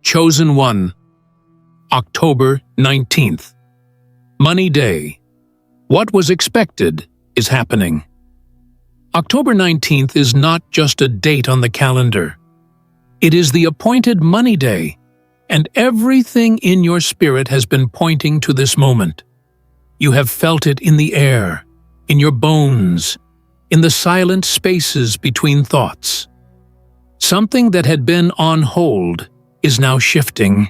Chosen One, October 19th. Money Day. What was expected is happening. October 19th is not just a date on the calendar. It is the appointed Money Day, and everything in your spirit has been pointing to this moment. You have felt it in the air, in your bones, in the silent spaces between thoughts. Something that had been on hold is now shifting.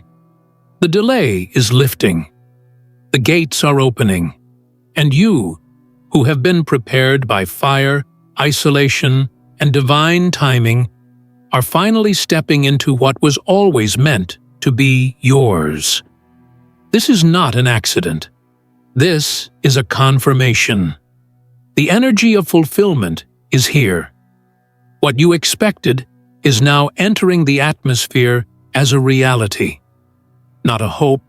The delay is lifting. The gates are opening. And you, who have been prepared by fire, isolation, and divine timing, are finally stepping into what was always meant to be yours. This is not an accident. This is a confirmation. The energy of fulfillment is here. What you expected is now entering the atmosphere as a reality. Not a hope,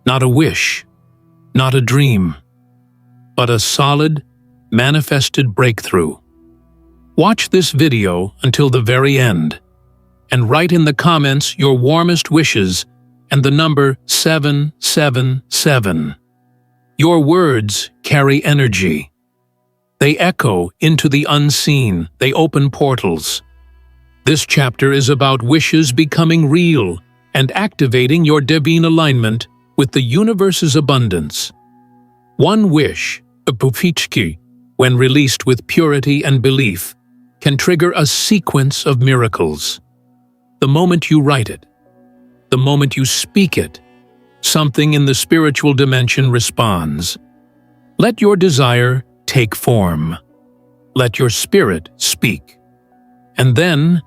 not a wish, not a dream, but a solid, manifested breakthrough. Watch this video until the very end, and write in the comments your warmest wishes and the number 777. Your words carry energy. They echo into the unseen. They open portals. This chapter is about wishes becoming real and activating your divine alignment with the universe's abundance. One wish, a prophetic, when released with purity and belief, can trigger a sequence of miracles. The moment you write it, the moment you speak it, something in the spiritual dimension responds. Let your desire take form. Let your spirit speak. And then,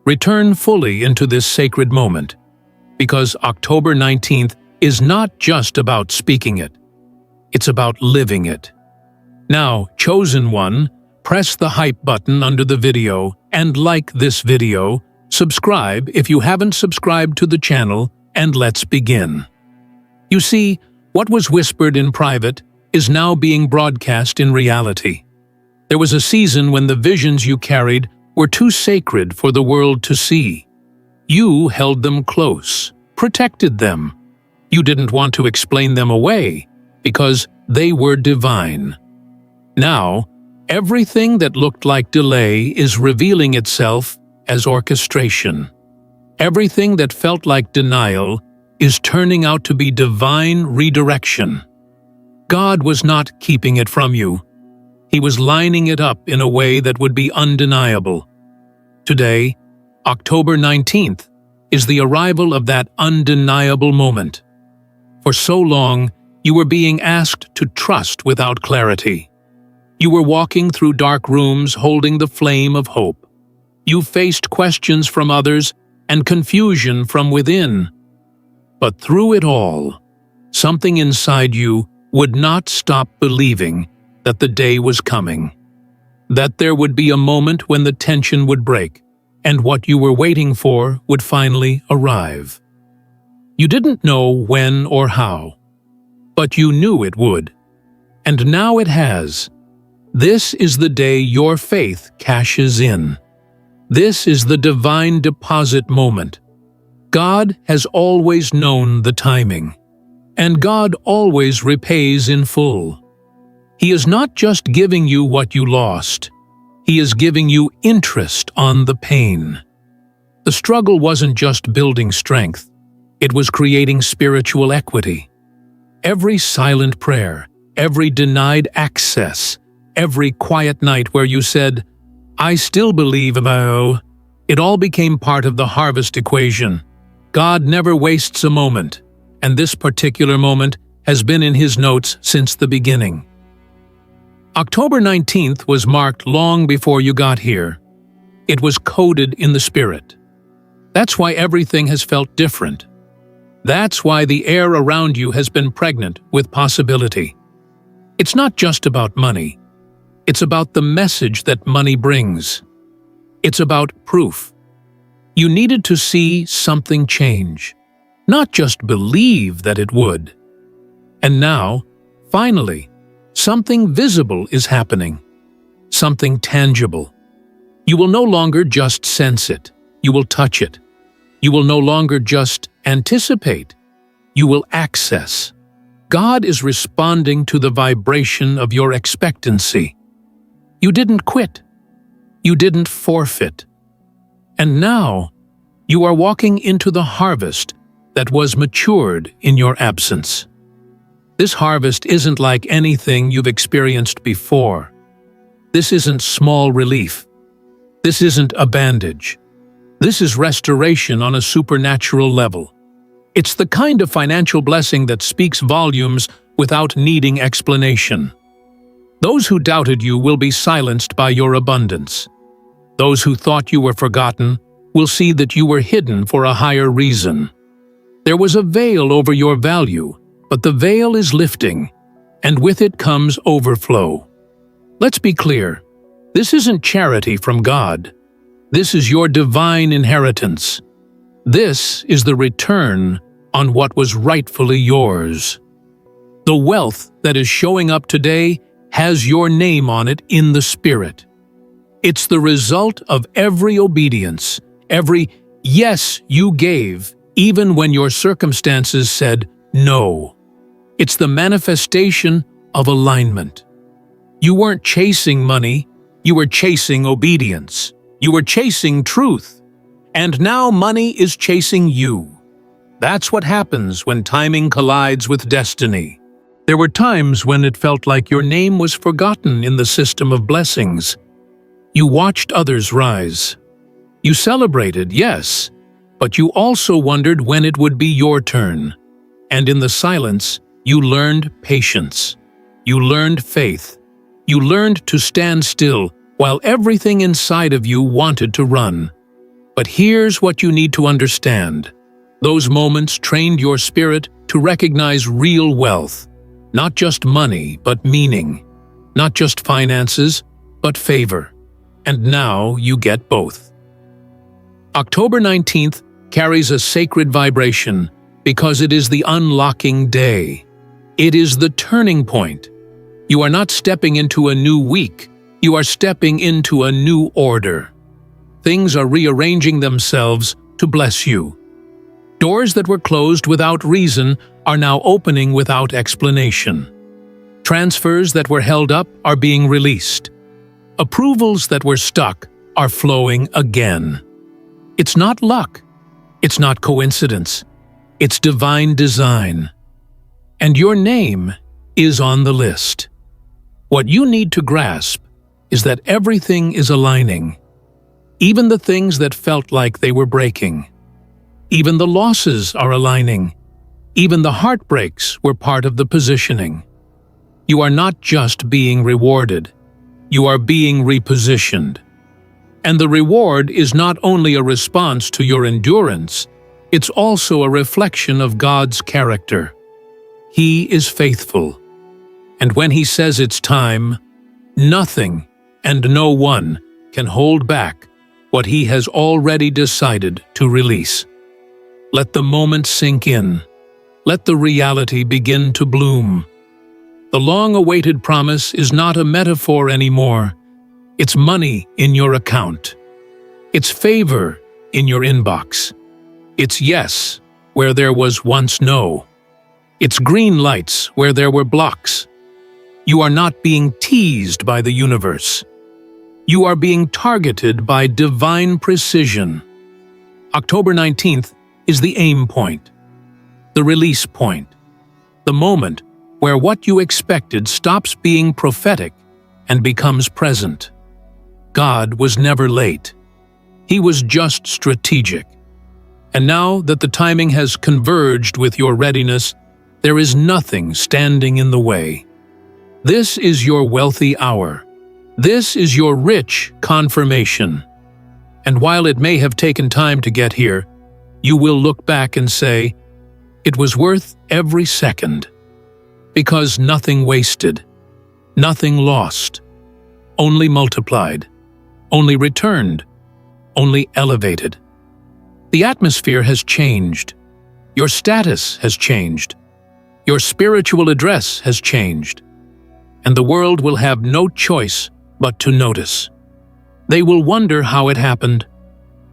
return fully into this sacred moment, because October 19th is not just about speaking it. It's about living it. Now, Chosen One, press the hype button under the video and like this video, subscribe if you haven't subscribed to the channel, and let's begin. You see, what was whispered in private is now being broadcast in reality. There was a season when the visions you carried were too sacred for the world to see. You held them close, protected them. You didn't want to explain them away because they were divine. Now, everything that looked like delay is revealing itself as orchestration. Everything that felt like denial is turning out to be divine redirection. God was not keeping it from you. He was lining it up in a way that would be undeniable. Today, October 19th, is the arrival of that undeniable moment. For so long, you were being asked to trust without clarity. You were walking through dark rooms holding the flame of hope. You faced questions from others and confusion from within. But through it all, something inside you would not stop believing that the day was coming, that there would be a moment when the tension would break, and what you were waiting for would finally arrive. You didn't know when or how, but you knew it would. And now it has. This is the day your faith cashes in. This is the divine deposit moment. God has always known the timing, and God always repays in full. He is not just giving you what you lost. He is giving you interest on the pain. The struggle wasn't just building strength. It was creating spiritual equity. Every silent prayer, every denied access, every quiet night where you said, "I still believe about," it all became part of the harvest equation. God never wastes a moment, and this particular moment has been in His notes since the beginning. October 19th was marked long before you got here. It was coded in the spirit. That's why everything has felt different. That's why the air around you has been pregnant with possibility. It's not just about money. It's about the message that money brings. It's about proof. You needed to see something change, not just believe that it would. And now, finally, something visible is happening, something tangible. You will no longer just sense it, you will touch it. You will no longer just anticipate. You will access. God is responding to the vibration of your expectancy. You didn't quit. You didn't forfeit. And now, you are walking into the harvest that was matured in your absence. This harvest isn't like anything you've experienced before. This isn't small relief. This isn't a bandage. This is restoration on a supernatural level. It's the kind of financial blessing that speaks volumes without needing explanation. Those who doubted you will be silenced by your abundance. Those who thought you were forgotten will see that you were hidden for a higher reason. There was a veil over your value, but the veil is lifting, and with it comes overflow. Let's be clear. This isn't charity from God. This is your divine inheritance. This is the return on what was rightfully yours. The wealth that is showing up today has your name on it in the Spirit. It's the result of every obedience, every yes you gave, even when your circumstances said no. It's the manifestation of alignment. You weren't chasing money, you were chasing obedience. You were chasing truth. And now money is chasing you. That's what happens when timing collides with destiny. There were times when it felt like your name was forgotten in the system of blessings. You watched others rise. You celebrated, yes, but you also wondered when it would be your turn. And in the silence, you learned patience. You learned faith. You learned to stand still while everything inside of you wanted to run. But here's what you need to understand. Those moments trained your spirit to recognize real wealth. Not just money, but meaning. Not just finances, but favor. And now you get both. October 19th carries a sacred vibration because it is the unlocking day. It is the turning point. You are not stepping into a new week. You are stepping into a new order. Things are rearranging themselves to bless you. Doors that were closed without reason are now opening without explanation. Transfers that were held up are being released. Approvals that were stuck are flowing again. It's not luck. It's not coincidence. It's divine design. And your name is on the list. What you need to grasp is that everything is aligning. Even the things that felt like they were breaking. Even the losses are aligning. Even the heartbreaks were part of the positioning. You are not just being rewarded. You are being repositioned. And the reward is not only a response to your endurance, it's also a reflection of God's character. He is faithful. And when He says it's time, nothing and no one can hold back what He has already decided to release. Let the moment sink in. Let the reality begin to bloom. The long-awaited promise is not a metaphor anymore. It's money in your account. It's favor in your inbox. It's yes where there was once no. It's green lights where there were blocks. You are not being teased by the universe. You are being targeted by divine precision. October 19th is the aim point, the release point, the moment where what you expected stops being prophetic and becomes present. God was never late. He was just strategic. And now that the timing has converged with your readiness, there is nothing standing in the way. This is your wealthy hour. This is your rich confirmation. And while it may have taken time to get here, you will look back and say, it was worth every second. Because nothing wasted, nothing lost, only multiplied, only returned, only elevated. The atmosphere has changed. Your status has changed. Your spiritual address has changed. And the world will have no choice but to notice. They will wonder how it happened.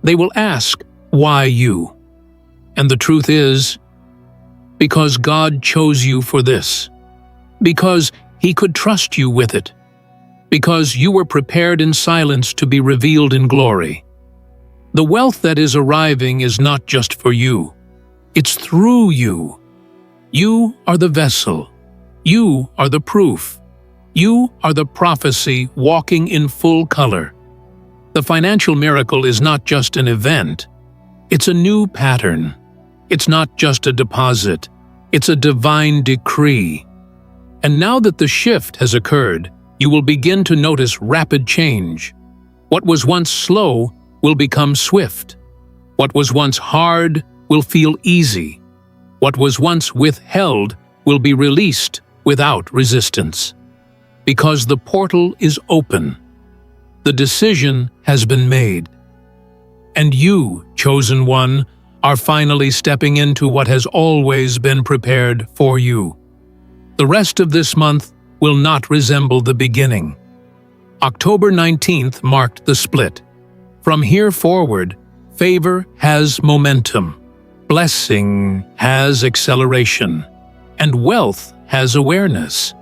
They will ask, why you? And the truth is, because God chose you for this. Because He could trust you with it. Because you were prepared in silence to be revealed in glory. The wealth that is arriving is not just for you. It's through you. You are the vessel. You are the proof. You are the prophecy walking in full color. The financial miracle is not just an event. It's a new pattern. It's not just a deposit. It's a divine decree. And now that the shift has occurred, you will begin to notice rapid change. What was once slow will become swift. What was once hard will feel easy. What was once withheld will be released without resistance. Because the portal is open. The decision has been made. And you, chosen one, are finally stepping into what has always been prepared for you. The rest of this month will not resemble the beginning. October 19th marked the split. From here forward, favor has momentum, blessing has acceleration, and wealth has awareness.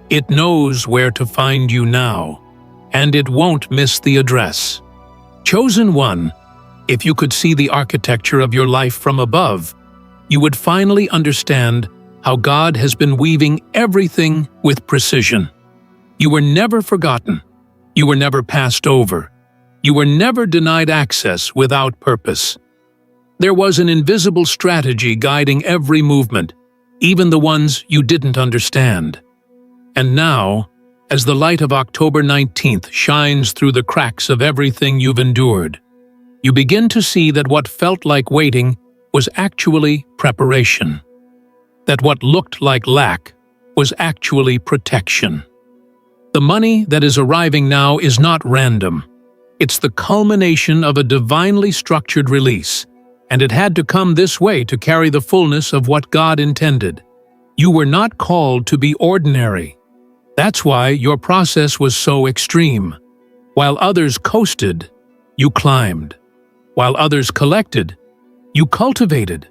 It knows where to find you now, and it won't miss the address. Chosen one, if you could see the architecture of your life from above, you would finally understand how God has been weaving everything with precision. You were never forgotten. You were never passed over. You were never denied access without purpose. There was an invisible strategy guiding every movement, even the ones you didn't understand. And now, as the light of October 19th shines through the cracks of everything you've endured, you begin to see that what felt like waiting was actually preparation. That what looked like lack was actually protection. The money that is arriving now is not random. It's the culmination of a divinely structured release, and it had to come this way to carry the fullness of what God intended. You were not called to be ordinary. That's why your process was so extreme. While others coasted, you climbed. While others collected, you cultivated.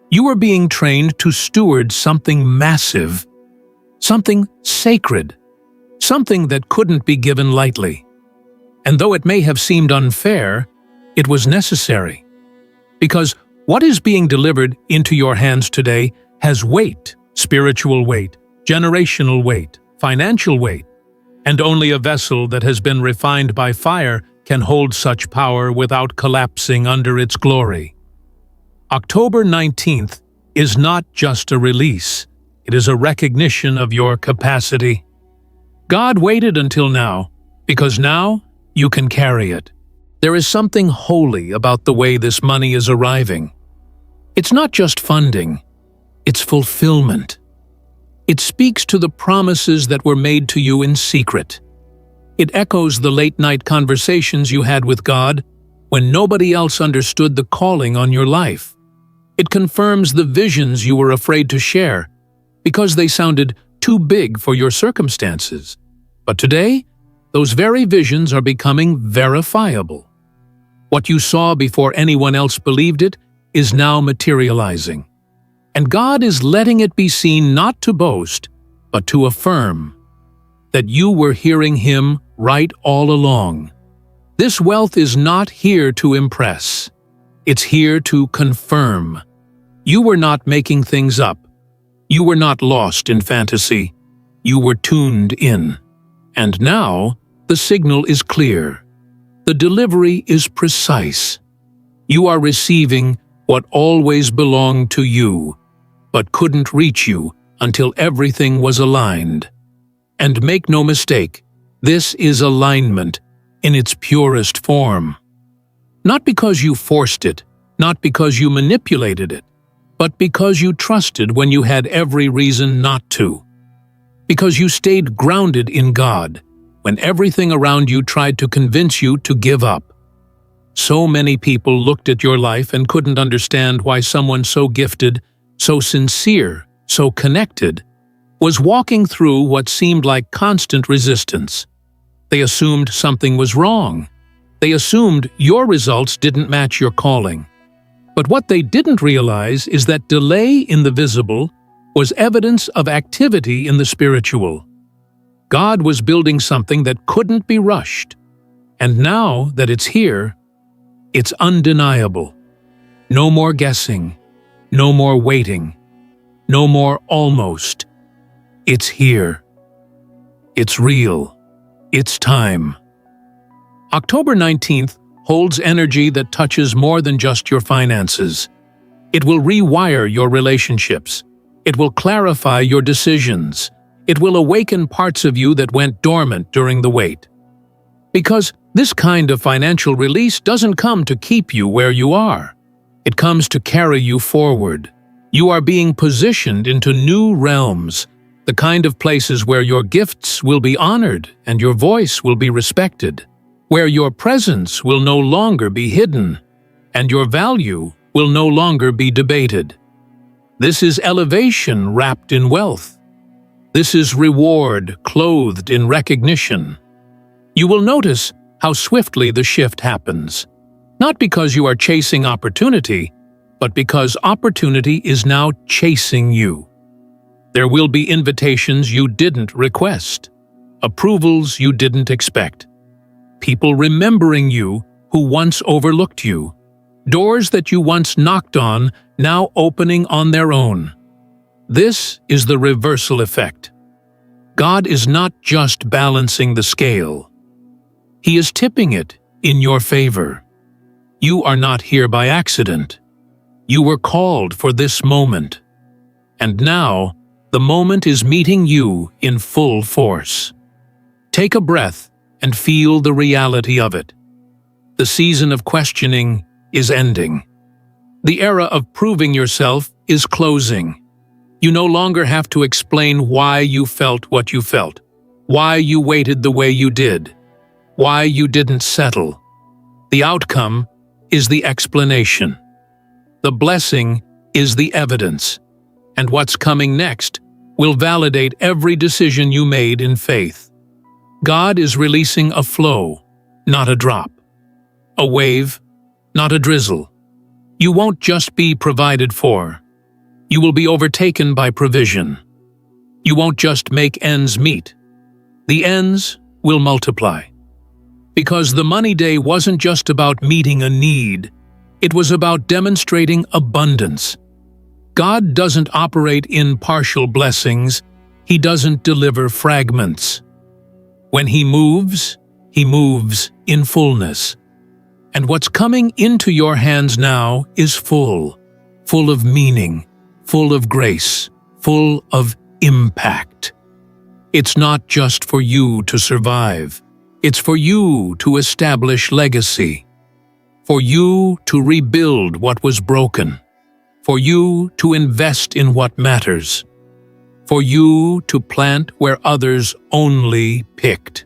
You were being trained to steward something massive, something sacred, something that couldn't be given lightly. And though it may have seemed unfair, it was necessary. Because what is being delivered into your hands today has weight, spiritual weight, generational weight, financial weight, and only a vessel that has been refined by fire can hold such power without collapsing under its glory. October 19th is not just a release, it is a recognition of your capacity. God waited until now, because now you can carry it. There is something holy about the way this money is arriving. It's not just funding, it's fulfillment. It speaks to the promises that were made to you in secret. It echoes the late-night conversations you had with God when nobody else understood the calling on your life. It confirms the visions you were afraid to share because they sounded too big for your circumstances. But today, those very visions are becoming verifiable. What you saw before anyone else believed it is now materializing. And God is letting it be seen not to boast, but to affirm that you were hearing Him right all along. This wealth is not here to impress. It's here to confirm. You were not making things up. You were not lost in fantasy. You were tuned in. And now, the signal is clear. The delivery is precise. You are receiving what always belonged to you, but couldn't reach you until everything was aligned. And make no mistake, this is alignment in its purest form. Not because you forced it, not because you manipulated it, but because you trusted when you had every reason not to. Because you stayed grounded in God when everything around you tried to convince you to give up. So many people looked at your life and couldn't understand why someone so gifted, so sincere, so connected, was walking through what seemed like constant resistance. They assumed something was wrong. They assumed your results didn't match your calling. But what they didn't realize is that delay in the visible was evidence of activity in the spiritual. God was building something that couldn't be rushed. And now that it's here, it's undeniable. No more guessing, no more waiting, no more almost. It's here. It's real. It's time. October 19th holds energy that touches more than just your finances. It will rewire your relationships. It will clarify your decisions. It will awaken parts of you that went dormant during the wait. Because this kind of financial release doesn't come to keep you where you are. It comes to carry you forward. You are being positioned into new realms, the kind of places where your gifts will be honored and your voice will be respected, where your presence will no longer be hidden and your value will no longer be debated. This is elevation wrapped in wealth. This is reward clothed in recognition. You will notice how swiftly the shift happens, not because you are chasing opportunity, but because opportunity is now chasing you. There will be invitations you didn't request, approvals you didn't expect, people remembering you who once overlooked you, doors that you once knocked on now opening on their own. This is the reversal effect. God is not just balancing the scale. He is tipping it in your favor. You are not here by accident. You were called for this moment. And now, the moment is meeting you in full force. Take a breath and feel the reality of it. The season of questioning is ending. The era of proving yourself is closing. You no longer have to explain why you felt what you felt, why you waited the way you did, why you didn't settle. The outcome is the explanation. The blessing is the evidence. And what's coming next will validate every decision you made in faith. God is releasing a flow, not a drop. A wave, not a drizzle. You won't just be provided for. You will be overtaken by provision. You won't just make ends meet. The ends will multiply. Because the money day wasn't just about meeting a need, it was about demonstrating abundance. God doesn't operate in partial blessings. He doesn't deliver fragments. When He moves in fullness. And what's coming into your hands now is full of meaning, full of grace, full of impact. It's not just for you to survive. It's for you to establish legacy. For you to rebuild what was broken. For you to invest in what matters. For you to plant where others only picked.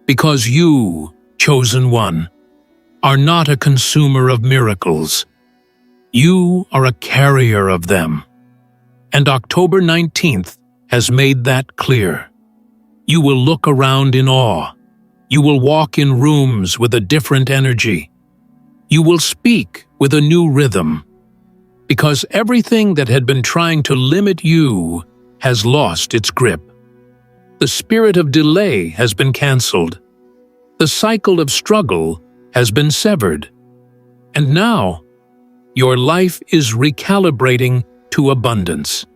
Because you, chosen one, are not a consumer of miracles. You are a carrier of them. And October 19th has made that clear. You will look around in awe. You will walk in rooms with a different energy. You will speak with a new rhythm. Because everything that had been trying to limit you has lost its grip. The spirit of delay has been canceled. The cycle of struggle has been severed. And now, your life is recalibrating to abundance.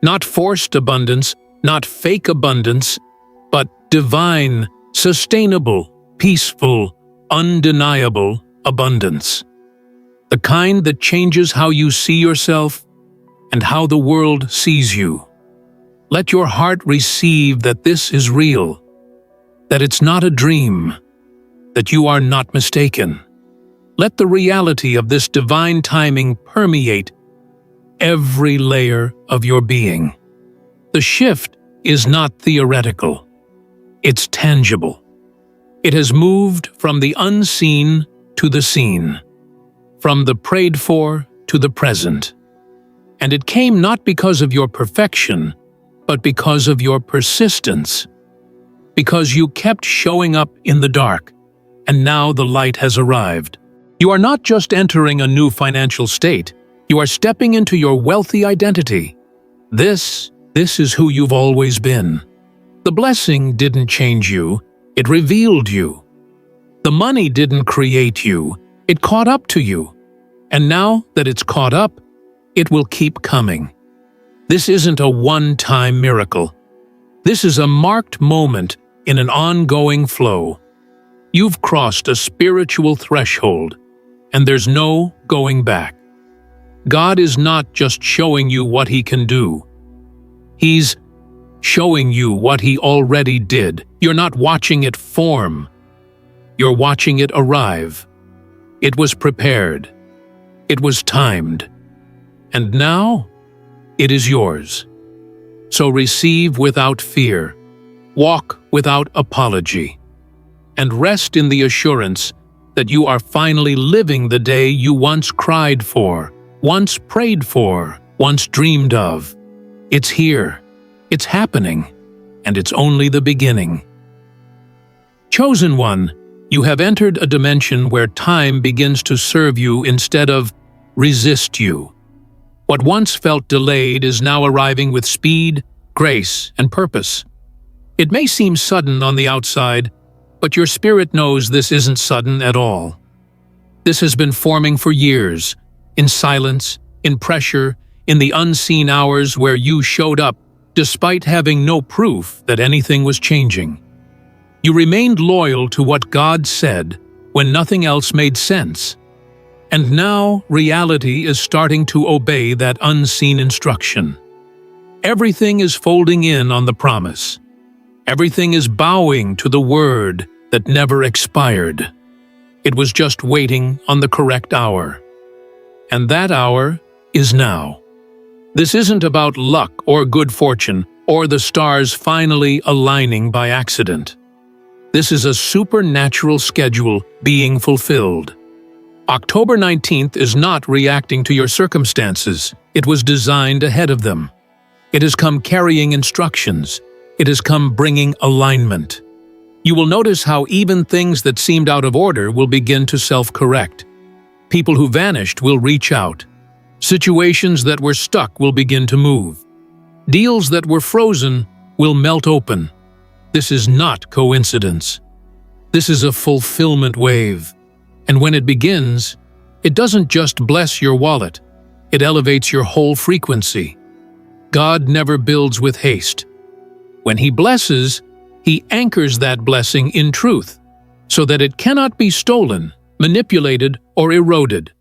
Not forced abundance, not fake abundance, but divine, sustainable, peaceful, undeniable abundance. The kind that changes how you see yourself and how the world sees you. Let your heart receive that this is real, that it's not a dream, that you are not mistaken. Let the reality of this divine timing permeate every layer of your being. The shift is not theoretical. It's tangible. It has moved from the unseen to the seen, from the prayed for to the present. And it came not because of your perfection, but because of your persistence. Because you kept showing up in the dark, and now the light has arrived. You are not just entering a new financial state, you are stepping into your wealthy identity. This is who you've always been. The blessing didn't change you, it revealed you. The money didn't create you, it caught up to you. And now that it's caught up, it will keep coming. This isn't a one-time miracle. This is a marked moment in an ongoing flow. You've crossed a spiritual threshold, and there's no going back. God is not just showing you what He can do. He's showing you what He already did. You're not watching it form. You're watching it arrive. It was prepared. It was timed. And now, it is yours. So receive without fear, walk without apology, and rest in the assurance that you are finally living the day you once cried for, once prayed for, once dreamed of. It's here, it's happening, and it's only the beginning. Chosen one, you have entered a dimension where time begins to serve you instead of resist you. What once felt delayed is now arriving with speed, grace, and purpose. It may seem sudden on the outside, but your spirit knows this isn't sudden at all. This has been forming for years, in silence, in pressure, in the unseen hours where you showed up, despite having no proof that anything was changing. You remained loyal to what God said when nothing else made sense. And now reality is starting to obey that unseen instruction. Everything is folding in on the promise. Everything is bowing to the word that never expired. It was just waiting on the correct hour. And that hour is now. This isn't about luck or good fortune or the stars finally aligning by accident. This is a supernatural schedule being fulfilled. October 19th is not reacting to your circumstances. It was designed ahead of them. It has come carrying instructions. It has come bringing alignment. You will notice how even things that seemed out of order will begin to self-correct. People who vanished will reach out. Situations that were stuck will begin to move. Deals that were frozen will melt open. This is not coincidence. This is a fulfillment wave. And when it begins, it doesn't just bless your wallet, it elevates your whole frequency. God never builds with haste. When He blesses, He anchors that blessing in truth, so that it cannot be stolen, manipulated, or eroded.